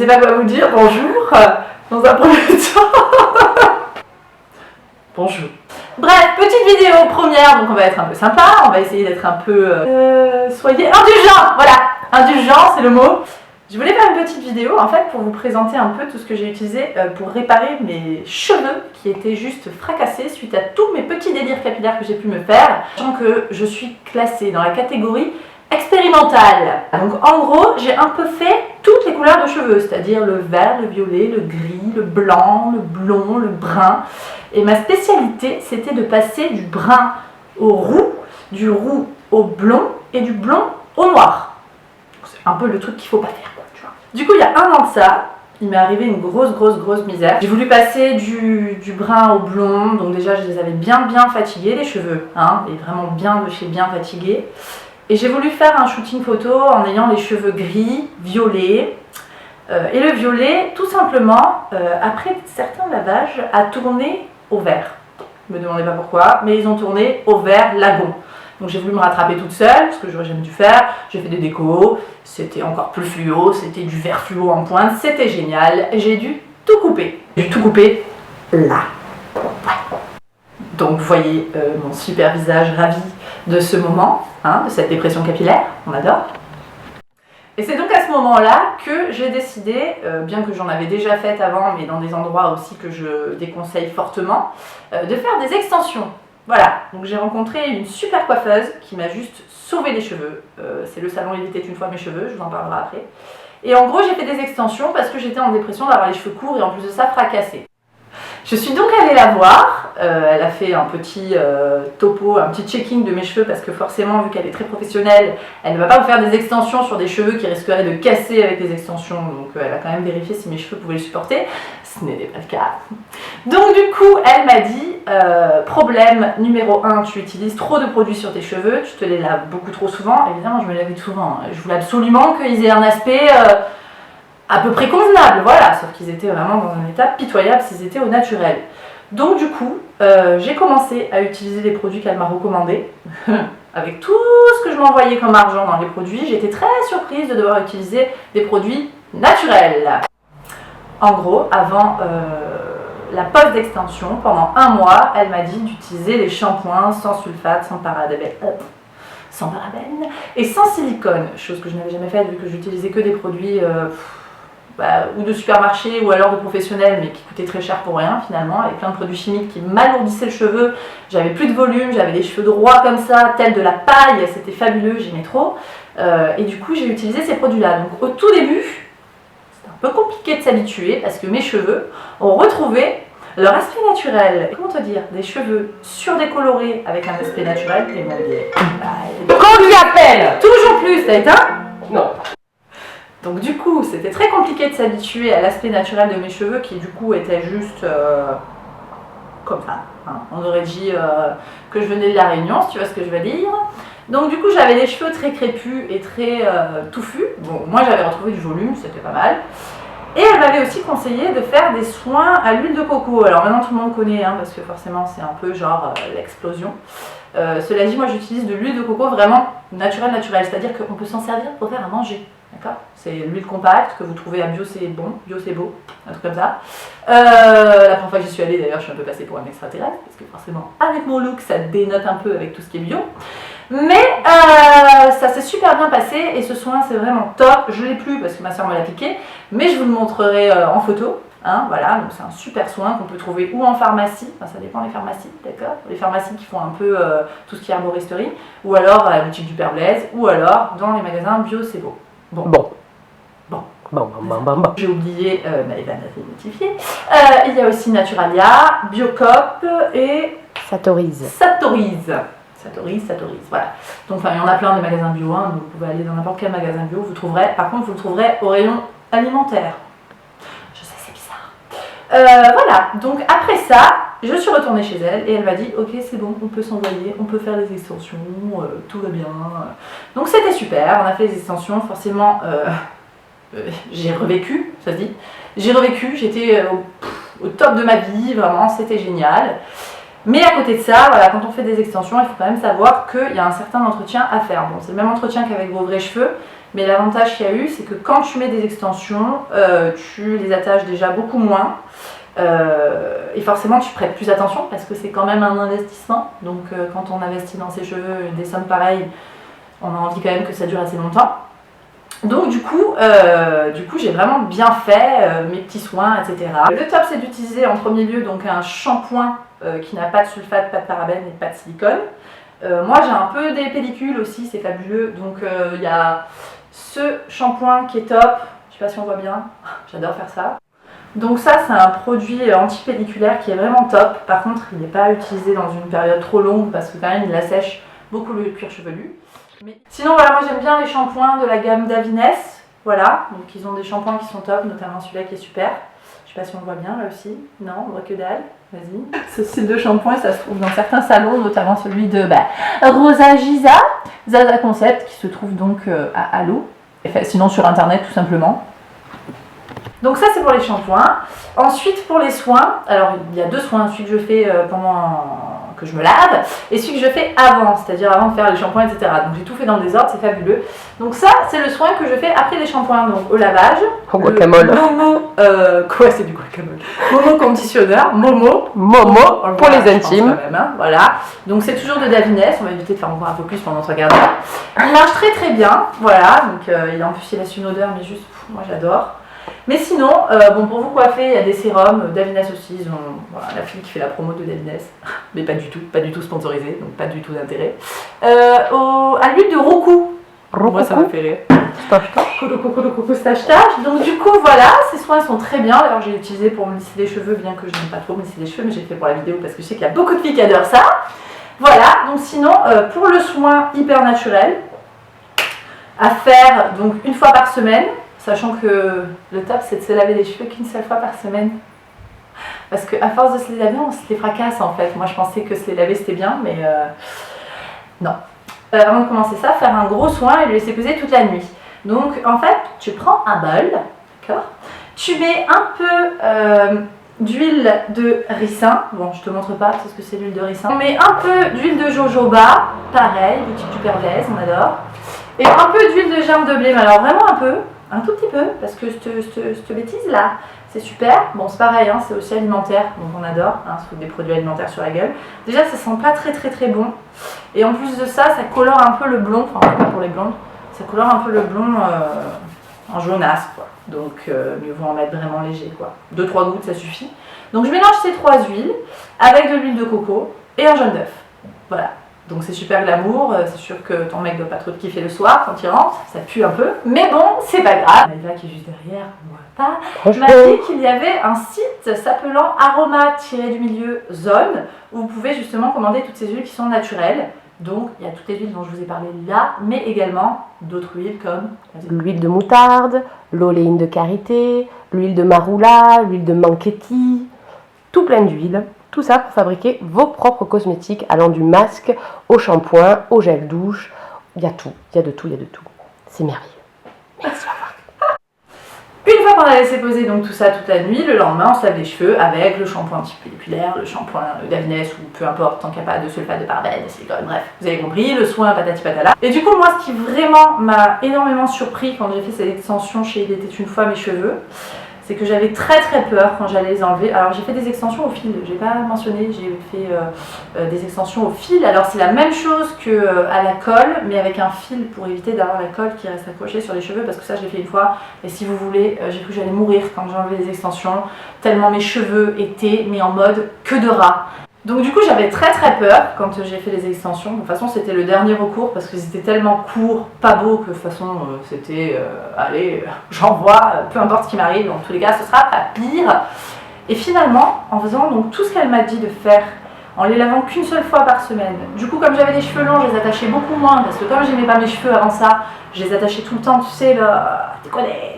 pas quoi vous dire, bonjour, dans un premier temps. Bonjour. Bref, petite vidéo première, donc on va être un peu sympa, on va essayer d'être un peu... soyez indulgents, voilà, indulgent c'est le mot. Je voulais faire une petite vidéo en fait pour vous présenter un peu tout ce que j'ai utilisé pour réparer mes cheveux qui étaient juste fracassés suite à tous mes petits délires capillaires que j'ai pu me faire, sachant que je suis classée dans la catégorie expérimentale. Donc en gros, j'ai un peu fait toutes les couleurs de cheveux, c'est-à-dire le vert, le violet, le gris, le blanc, le blond, le brun. Et ma spécialité, c'était de passer du brun au roux, du roux au blond et du blond au noir. C'est un peu le truc qu'il faut pas faire, quoi, tu vois. Du coup, il y a un an de ça, il m'est arrivé une grosse misère. J'ai voulu passer du brun au blond, donc déjà je les avais bien fatigués, les cheveux, hein, et vraiment bien de chez bien fatigués. Et j'ai voulu faire un shooting photo en ayant les cheveux gris, violets. Et le violet, tout simplement, après certains lavages, a tourné au vert. Ne me demandez pas pourquoi, mais ils ont tourné au vert lagon. Donc j'ai voulu me rattraper toute seule, ce que j'aurais jamais dû faire. J'ai fait des décos, c'était encore plus fluo, c'était du vert fluo en pointe, c'était génial. J'ai dû tout couper. J'ai dû tout couper là. Ouais. Donc vous voyez mon super visage ravi de ce moment, hein, de cette dépression capillaire, on adore. Et c'est donc à ce moment-là que j'ai décidé, bien que j'en avais déjà fait avant, mais dans des endroits aussi que je déconseille fortement, de faire des extensions. Voilà, donc j'ai rencontré une super coiffeuse qui m'a juste sauvé les cheveux. C'est le salon Il était une fois mes cheveux, je vous en parlerai après. Et en gros, j'ai fait des extensions parce que j'étais en dépression d'avoir les cheveux courts et en plus de ça fracassés. Je suis donc allée la voir, elle a fait un petit topo, un petit checking de mes cheveux parce que forcément, vu qu'elle est très professionnelle, elle ne va pas vous faire des extensions sur des cheveux qui risqueraient de casser avec les extensions, donc elle a quand même vérifié si mes cheveux pouvaient les supporter, ce n'était pas le cas. Donc du coup, elle m'a dit, problème numéro 1, tu utilises trop de produits sur tes cheveux, tu te les laves beaucoup trop souvent, évidemment je me lavais souvent, je voulais absolument qu'ils aient un aspect... à peu près convenable, voilà, sauf qu'ils étaient vraiment dans un état pitoyable s'ils étaient au naturel. Donc du coup, j'ai commencé à utiliser les produits qu'elle m'a recommandés. Avec tout ce que je m'envoyais comme argent dans les produits, j'étais très surprise de devoir utiliser des produits naturels. En gros, avant la pause d'extension, pendant un mois, elle m'a dit d'utiliser les shampoings sans sulfate, sans parabènes, et sans silicone, chose que je n'avais jamais faite vu que j'utilisais que des produits ou de supermarché ou alors de professionnels mais qui coûtaient très cher pour rien finalement, avec plein de produits chimiques qui m'alourdissaient le cheveu, j'avais plus de volume, j'avais des cheveux droits comme ça, tels de la paille, c'était fabuleux, j'aimais trop, et du coup j'ai utilisé ces produits là. Donc au tout début, c'était un peu compliqué de s'habituer parce que mes cheveux ont retrouvé leur aspect naturel. Comment te dire, des cheveux surdécolorés avec un aspect naturel, et mon biais. Qu'on lui appelle toujours plus, t'as éteint? Non. Donc du coup, c'était très compliqué de s'habituer à l'aspect naturel de mes cheveux qui du coup était juste comme ça. Hein. On aurait dit que je venais de la Réunion, si tu vois ce que je veux dire. Donc du coup, j'avais les cheveux très crépus et très touffus. Bon, moi j'avais retrouvé du volume, c'était pas mal. Et elle m'avait aussi conseillé de faire des soins à l'huile de coco. Alors maintenant tout le monde connaît, hein, parce que forcément c'est un peu genre l'explosion. Cela dit, moi j'utilise de l'huile de coco vraiment naturelle, c'est-à-dire qu'on peut s'en servir pour faire à manger. D'accord? C'est l'huile compacte que vous trouvez à Bio c'est bon, Bio c'est beau, un truc comme ça. La première fois que j'y suis allée d'ailleurs, je suis un peu passée pour un extraterrestre, parce que forcément avec mon look ça dénote un peu avec tout ce qui est bio. Mais ça s'est super bien passé et ce soin c'est vraiment top. Je ne l'ai plus parce que ma soeur me l'a piqué, mais je vous le montrerai en photo. Hein, voilà, donc c'est un super soin qu'on peut trouver ou en pharmacie, enfin, ça dépend des pharmacies, d'accord, les pharmacies qui font un peu tout ce qui est arboristerie, ou alors à la boutique du Père Blaise, ou alors dans les magasins Bio c'est beau. Bon. J'ai oublié, mais Evan a fait notifier. Il y a aussi Naturalia, Biocop et Satorise, voilà. Donc il y en a plein des magasins bio, hein, donc vous pouvez aller dans n'importe quel magasin bio, vous trouverez, par contre vous le trouverez au rayon alimentaire. Je sais, c'est bizarre. Voilà, donc après ça, je suis retournée chez elle et elle m'a dit ok c'est bon, on peut s'envoyer, on peut faire les extensions, tout va bien. Donc c'était super, on a fait les extensions, forcément j'ai revécu, ça se dit, j'ai revécu, j'étais au top de ma vie, vraiment, c'était génial. Mais à côté de ça, voilà, quand on fait des extensions, il faut quand même savoir qu'il y a un certain entretien à faire. Bon, c'est le même entretien qu'avec vos vrais cheveux, mais l'avantage qu'il y a eu, c'est que quand tu mets des extensions, tu les attaches déjà beaucoup moins. Et forcément, tu prêtes plus attention parce que c'est quand même un investissement. Donc, quand on investit dans ses cheveux des sommes pareilles, on a envie quand même que ça dure assez longtemps. Donc du coup j'ai vraiment bien fait mes petits soins, etc. Le top, c'est d'utiliser en premier lieu donc un shampoing qui n'a pas de sulfate, pas de parabènes et pas de silicone. Moi j'ai un peu des pellicules aussi, c'est fabuleux. Donc il y a ce shampoing qui est top. Je sais pas si on voit bien, j'adore faire ça. Donc ça, c'est un produit anti-pelliculaire qui est vraiment top. Par contre, il n'est pas utilisé dans une période trop longue parce que quand même il assèche beaucoup le cuir chevelu. Mais sinon voilà, moi j'aime bien les shampoings de la gamme Davines, voilà, donc ils ont des shampoings qui sont top, notamment celui-là qui est super. Je sais pas si on le voit bien là aussi, non, on voit que dalle, vas-y. Ce style de shampoing, ça se trouve dans certains salons, notamment celui de Rosa Giza, Zaza Concept, qui se trouve donc à Halo, sinon sur internet tout simplement. Donc ça c'est pour les shampoings. Ensuite pour les soins, alors il y a deux soins, celui que je fais que je me lave et celui que je fais avant, c'est-à-dire avant de faire les shampoings, etc. Donc j'ai tout fait dans le désordre, c'est fabuleux. Donc ça c'est le soin que je fais après les shampoings, donc au lavage. Au guacamole. Quoi, c'est du guacamole. Momo conditionneur, Momo pour les intimes. Même, hein, voilà. Donc c'est toujours de Davines, on va éviter de faire encore un peu plus pendant 3 quarts d'heure. Il marche très très bien, voilà. Donc en plus il laisse une odeur, mais juste, moi j'adore. Mais sinon, bon, pour vous coiffer, il y a des sérums, Davines aussi, ils ont voilà, la fille qui fait la promo de Davines, mais pas du tout sponsorisé, donc pas du tout d'intérêt. À l'huile de Roku. Moi ça me fait rire. Coco stache. Donc du coup voilà, ces soins sont très bien. Alors j'ai utilisé pour me lisser les cheveux, bien que je n'aime pas trop me lisser les cheveux, mais j'ai fait pour la vidéo parce que je sais qu'il y a beaucoup de filles qui adorent ça. Voilà, donc sinon pour le soin hyper naturel, à faire donc une fois par semaine. Sachant que le top, c'est de se laver les cheveux qu'une seule fois par semaine. Parce qu'à force de se les laver, on se les fracasse en fait. Moi, je pensais que se les laver, c'était bien, mais non. Avant de commencer ça, faire un gros soin et le laisser poser toute la nuit. Donc, en fait, tu prends un bol, d'accord ? Tu mets un peu d'huile de ricin. Bon, je te montre pas parce que c'est l'huile de ricin. On met un peu d'huile de jojoba, pareil, boutique du Père Blaise, on adore. Et un peu d'huile de germe de blé, mais alors vraiment un tout petit peu, parce que cette bêtise là, c'est super. Bon, c'est pareil, hein, c'est aussi alimentaire, donc on adore, hein, se foutre des produits alimentaires sur la gueule. Déjà, ça sent pas très bon. Et en plus de ça, ça colore un peu le blond, enfin, en tout cas pour les blondes, ça colore un peu le blond en jaunasse, quoi. Donc, mieux vaut en mettre vraiment léger, quoi. 2-3 gouttes, ça suffit. Donc, je mélange ces 3 huiles avec de l'huile de coco et un jaune d'œuf. Voilà. Donc c'est super glamour, c'est sûr que ton mec doit pas trop te kiffer le soir quand il rentre, ça pue un peu, mais bon, c'est pas grave. Maëva qui est juste derrière, on voit pas, m'a dit qu'il y avait un site s'appelant aroma-du-milieu zone, où vous pouvez justement commander toutes ces huiles qui sont naturelles. Donc il y a toutes les huiles dont je vous ai parlé là, mais également d'autres huiles comme l'huile de moutarde, l'oléine de karité, l'huile de marula, l'huile de manquetti, tout plein d'huiles. Tout ça pour fabriquer vos propres cosmétiques, allant du masque au shampoing, au gel douche. Il y a tout, il y a de tout. C'est merveilleux. Merci, au revoir. Une fois qu'on a laissé poser donc tout ça toute la nuit, le lendemain on se lave les cheveux avec le shampoing anti-pelliculaire, le shampoing Davines ou peu importe, tant qu'il n'y a pas de sulfate, de parabènes, de silicone, bref, vous avez compris, le soin patati patala. Et du coup moi ce qui vraiment m'a énormément surpris quand j'ai fait cette extension chez Il était une fois mes cheveux, c'est que j'avais très peur quand j'allais les enlever. Alors j'ai fait des extensions au fil, j'ai pas mentionné, j'ai fait des extensions au fil. Alors c'est la même chose qu'à la colle, mais avec un fil pour éviter d'avoir la colle qui reste accrochée sur les cheveux, parce que ça je l'ai fait une fois, et si vous voulez, j'ai cru que j'allais mourir quand j'ai enlevé les extensions, tellement mes cheveux étaient mais en mode queue de rat. Donc du coup j'avais très peur quand j'ai fait les extensions. De toute façon c'était le dernier recours parce qu'ils étaient tellement courts, pas beaux, que de toute façon c'était allez, j'envoie, peu importe ce qui m'arrive, dans tous les cas ce sera pas pire. Et finalement, en faisant donc tout ce qu'elle m'a dit de faire, en les lavant qu'une seule fois par semaine, du coup comme j'avais des cheveux longs, je les attachais beaucoup moins, parce que comme j'aimais pas mes cheveux avant ça, je les attachais tout le temps, tu sais, tu connais,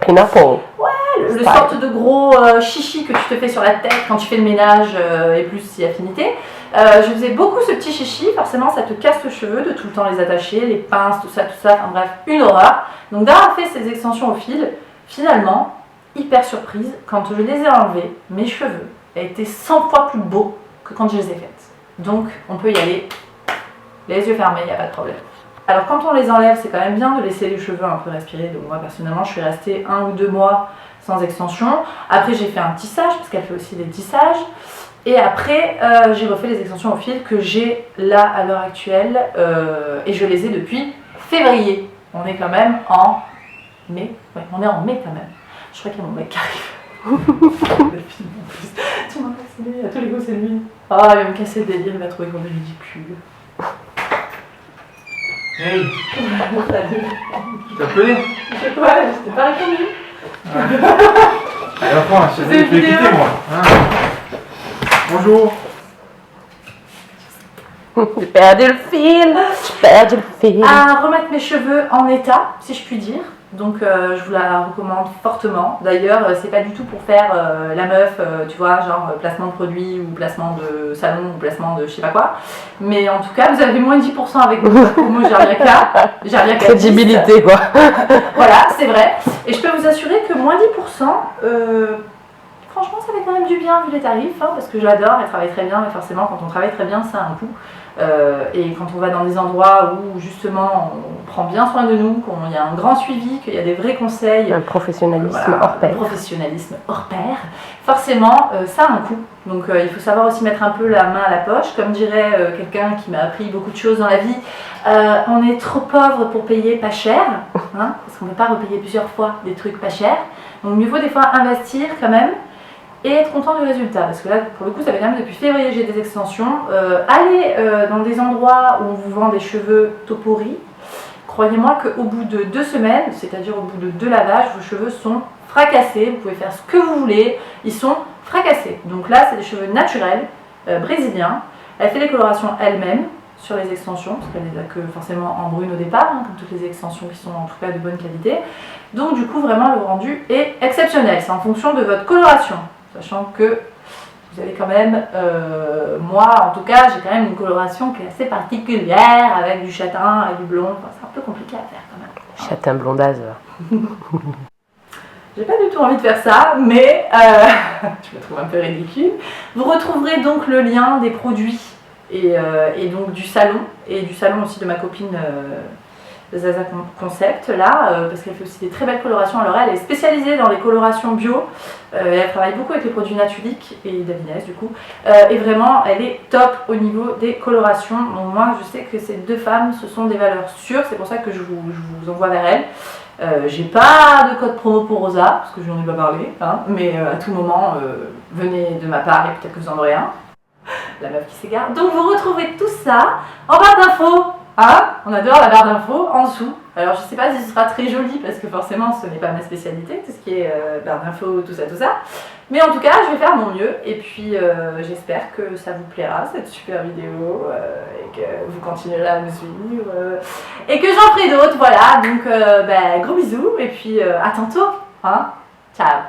le sorte de gros chichi que tu te fais sur la tête quand tu fais le ménage et plus si affinité. Je faisais beaucoup ce petit chichi, forcément ça te casse le cheveu de tout le temps les attacher, les pinces, tout ça, enfin bref, une horreur. Donc d'avoir fait ces extensions au fil, finalement, hyper surprise, quand je les ai enlevés, mes cheveux étaient 100 fois plus beaux que quand je les ai faites. Donc on peut y aller les yeux fermés, il n'y a pas de problème. Alors quand on les enlève, c'est quand même bien de laisser les cheveux un peu respirer. Donc moi personnellement, je suis restée 1 ou 2 mois sans extension. Après j'ai fait un tissage, parce qu'elle fait aussi des tissages. Et après, j'ai refait les extensions au fil que j'ai là à l'heure actuelle. Et je les ai depuis février. On est quand même en mai. Ouais, on est en mai quand même. Je crois qu'il y a mon mec qui arrive. Tu m'as fasciné, à tous les coups c'est lui. Ah, il va me casser le délire, il va trouver qu'on est ridicule. Hey, Salut. tu t'as appelé? Ouais, je t'ai pas répondu. Et enfin, je Vous avez t'ai une vidéo quitté moi. Hein. Bonjour. J'ai perdu le fil, j'ai perdu le fil. À remettre mes cheveux en état, si je puis dire. Donc je vous la recommande fortement. D'ailleurs, c'est pas du tout pour faire la meuf, tu vois, genre placement de produit ou placement de salon ou placement de je sais pas quoi. Mais en tout cas, vous avez moins de 10% avec votre promo Jarliaka. Jarliaka 10. Crédibilité quoi. Voilà, c'est vrai. Et je peux vous assurer que moins 10%, franchement, ça fait quand même du bien vu les tarifs, hein, parce que j'adore, elle travaille très bien, mais forcément, quand on travaille très bien, ça a un coût. Et quand on va dans des endroits où justement on prend bien soin de nous, qu'il y a un grand suivi, qu'il y a des vrais conseils, Un professionnalisme voilà, hors pair. un professionnalisme hors pair, forcément ça a un coût. Donc il faut savoir aussi mettre un peu la main à la poche. Comme dirait quelqu'un qui m'a appris beaucoup de choses dans la vie, on est trop pauvre pour payer pas cher, hein, parce qu'on ne peut pas repayer plusieurs fois des trucs pas chers. Donc mieux vaut des fois investir quand même et être content du résultat, parce que là pour le coup ça fait quand même depuis février j'ai des extensions. Allez dans des endroits où on vous vend des cheveux toporis, croyez-moi qu'au bout de 2 semaines, c'est-à-dire au bout de 2 lavages, vos cheveux sont fracassés, vous pouvez faire ce que vous voulez, ils sont fracassés. Donc là c'est des cheveux naturels, brésiliens. Elle fait les colorations elle-même sur les extensions, parce qu'elle les a que forcément en brune au départ, hein, comme toutes les extensions qui sont en tout cas de bonne qualité. Donc du coup vraiment le rendu est exceptionnel, c'est en fonction de votre coloration. Sachant que vous avez quand même, moi en tout cas, j'ai quand même une coloration qui est assez particulière, avec du châtain et du blond. Enfin, c'est un peu compliqué à faire quand même. Châtain blondaze. J'ai pas du tout envie de faire ça, mais je me trouve un peu ridicule. Vous retrouverez donc le lien des produits et donc du salon aussi de ma copine Zaza Concept là, parce qu'elle fait aussi des très belles colorations. Alors elle est spécialisée dans les colorations bio, elle travaille beaucoup avec les produits Natulique et Davines du coup, et vraiment elle est top au niveau des colorations. Donc moi je sais que ces 2 femmes, ce sont des valeurs sûres, c'est pour ça que je vous envoie vers elles. J'ai pas de code promo pour Rosa, parce que je n'en ai pas parlé, hein, mais à tout moment, venez de ma part et peut-être que vous en aurez un. La meuf qui s'égare. Donc vous retrouvez tout ça en barre d'infos. Hein, on adore la barre d'infos en dessous. Alors je sais pas si ce sera très joli parce que forcément ce n'est pas ma spécialité, tout ce qui est barre d'infos, tout ça. Mais en tout cas je vais faire mon mieux et puis j'espère que ça vous plaira cette super vidéo et que vous continuerez à me suivre et que j'en ferai d'autres, voilà. Donc gros bisous et puis à tantôt. Hein. Ciao.